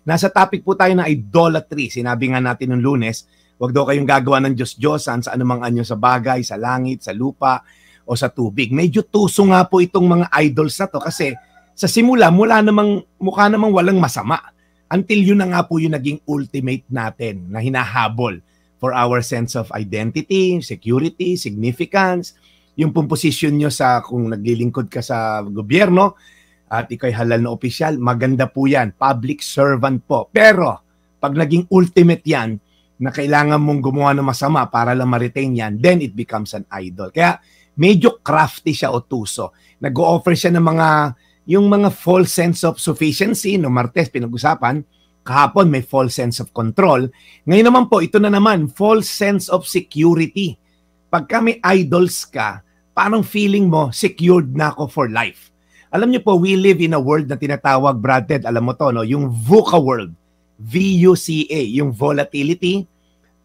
Nasa topic po tayo ng idolatry. Sinabi nga natin nung Lunes, wag daw kayong gagawa ng Diyos-Diyosan sa anumang anyo sa bagay, sa langit, sa lupa, o sa tubig. Medyo tuso nga po itong mga idols na to kasi sa simula, mukha namang walang masama. Until yun na nga po yung naging ultimate natin na hinahabol for our sense of identity, security, significance, yung pong posisyon nyo sa kung naglilingkod ka sa gobyerno at ikaw'y halal na opisyal, maganda po yan, public servant po. Pero pag naging ultimate yan, na kailangan mong gumawa ng masama para lang ma-retain yan, then it becomes an idol. Kaya medyo crafty siya o tuso. Nag-o-offer siya ng yung mga false sense of sufficiency, no Martes pinag-usapan, kahapon may false sense of control. Ngayon naman po, ito na naman, false sense of security. Pagka may idols ka, parang feeling mo, secured na ako for life. Alam niyo po, we live in a world na tinatawag, Brad Ted, alam mo to, no? Yung VUCA world. VUCA, yung volatility,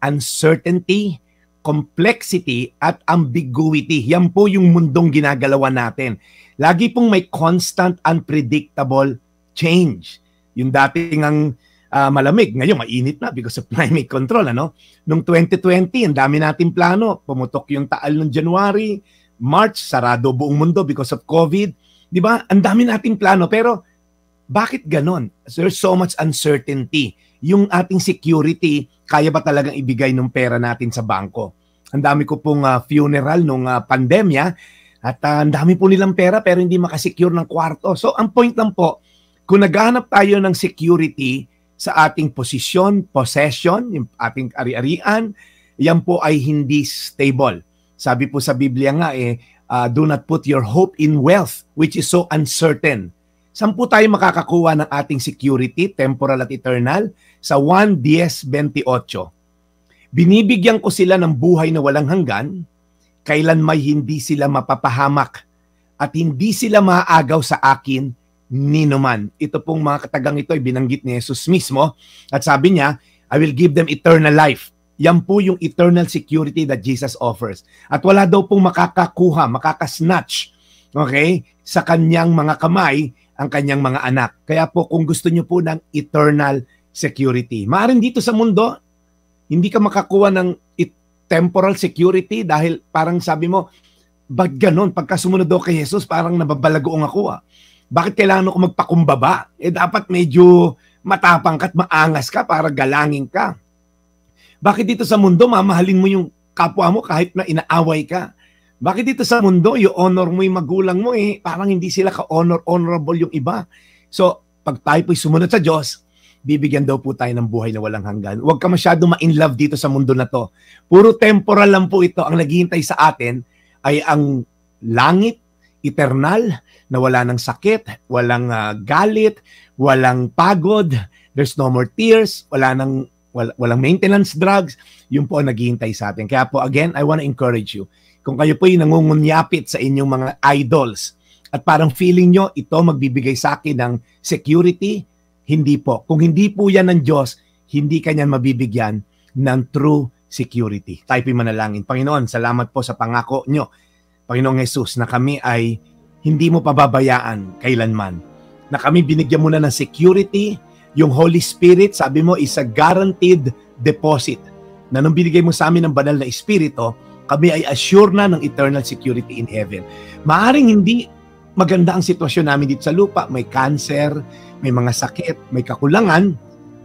uncertainty, complexity, at ambiguity. Yan po yung mundong ginagalawan natin. Lagi pong may constant, unpredictable change. Yung dating ang malamig, ngayon mainit na because of climate control. Ano? Noong 2020, ang dami nating plano. Pumutok yung taal ng January, March, sarado buong mundo because of COVID. Di ba? Ang dami nating plano. Pero bakit ganon? There's so much uncertainty. Yung ating security, kaya ba talagang ibigay ng pera natin sa bangko? Ang dami ko pong funeral nung pandemya. At ang dami po nilang pera pero hindi makasecure ng kwarto. So ang point lang po, kung naghahanap tayo ng security sa ating posisyon, possession, yung ating ari-arian, yan po ay hindi stable. Sabi po sa Biblia nga do not put your hope in wealth which is so uncertain. Saan po tayo makakakuha ng ating security, temporal at eternal? Sa 1:10:28. Binibigyan ko sila ng buhay na walang hanggan, kailan may hindi sila mapapahamak at hindi sila maaagaw sa akin ni numan. Ito pong mga katagang ito ay binanggit ni Jesus mismo at sabi niya, I will give them eternal life. Yan po yung eternal security that Jesus offers. At wala daw pong makakakuha, makakasnatch, okay, sa kanyang mga kamay ang kanyang mga anak. Kaya po kung gusto niyo po ng eternal security, maaaring dito sa mundo, hindi ka makakuha ng temporal security dahil parang sabi mo, ba't ganun? Pagka sumunod ako kay Jesus, parang nababalagoong ako. Bakit kailangan ako magpakumbaba? Dapat medyo matapang ka at maangas ka para galangin ka. Bakit dito sa mundo, mamahalin mo yung kapwa mo kahit na inaaway ka? Bakit dito sa mundo, i-honor mo yung magulang mo parang hindi sila honorable yung iba. So, pag tayo po'y sumunod sa Diyos, bibigyan daw po tayo ng buhay na walang hanggan. Huwag ka masyado ma-in love dito sa mundo na to. Puro temporal lang po ito. Ang naghihintay sa atin ay ang langit, eternal, na wala ng sakit, walang galit, walang pagod, there's no more tears, walang maintenance drugs. Yun po ang naghihintay sa atin. Kaya po, again, I want to encourage you. Kung kayo po yung nangungunyapit sa inyong mga idols at parang feeling nyo, ito magbibigay sa akin ng security, hindi po. Kung hindi po yan ng Diyos, hindi kanya mabibigyan ng true security. Tayo po'y manalangin. Panginoon, salamat po sa pangako nyo, Panginoong Jesus, na kami ay hindi mo pababayaan kailanman. Na kami binigyan mo na ng security, yung Holy Spirit, sabi mo, is a guaranteed deposit. Na nung binigay mo sa amin ng banal na Espiritu, kami ay assure na ng eternal security in heaven. Maaring hindi maganda ang sitwasyon namin dito sa lupa. May cancer, may mga sakit, may kakulangan,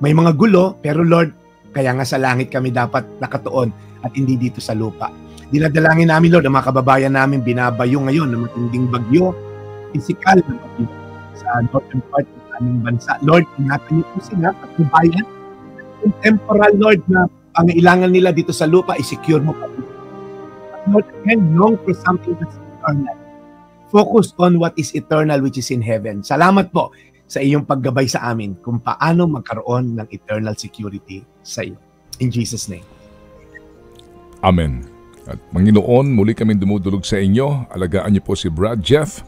may mga gulo, pero Lord, kaya nga sa langit kami dapat nakatuon at hindi dito sa lupa. Dinadalangin namin, Lord, ang mga kababayan namin binabayo ngayon ng matinding bagyo, physical na bagyo sa northern part ng aming bansa. Lord, ingatan niyo po sila at kabayan. Yung temporal, Lord, na pangailangan nila dito sa lupa, i-secure mo pa. Lord, again, long for something that's eternal. Focus on what is eternal, which is in heaven. Salamat po sa iyong paggabay sa amin kung paano magkaroon ng eternal security sa iyo. In Jesus' name. Amen. At Panginoon, muli kami dumudulog sa inyo. Alagaan niyo po si Brad Jeff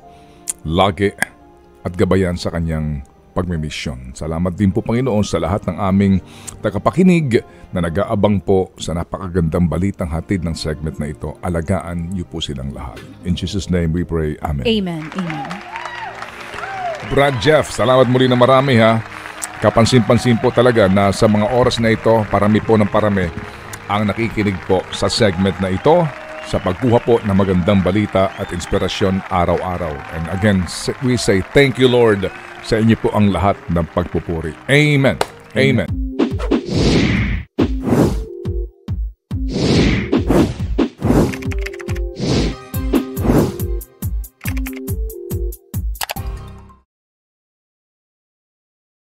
lagi at gabayan sa kanyang pagmimisyon. Salamat din po, Panginoon, sa lahat ng aming tagapakinig na nag-aabang po sa napakagandang balitang hatid ng segment na ito. Alagaan niyo po silang lahat. In Jesus' name we pray. Amen. Amen. Amen. Brad Jeff, salamat muli na marami ha. kapansin-pansin po talaga na sa mga oras na ito, parami po ng parami ang nakikinig po sa segment na ito sa pagkuha po ng magandang balita at inspirasyon araw-araw. And again, we say thank you Lord sa inyo po ang lahat ng pagpupuri. Amen. Amen.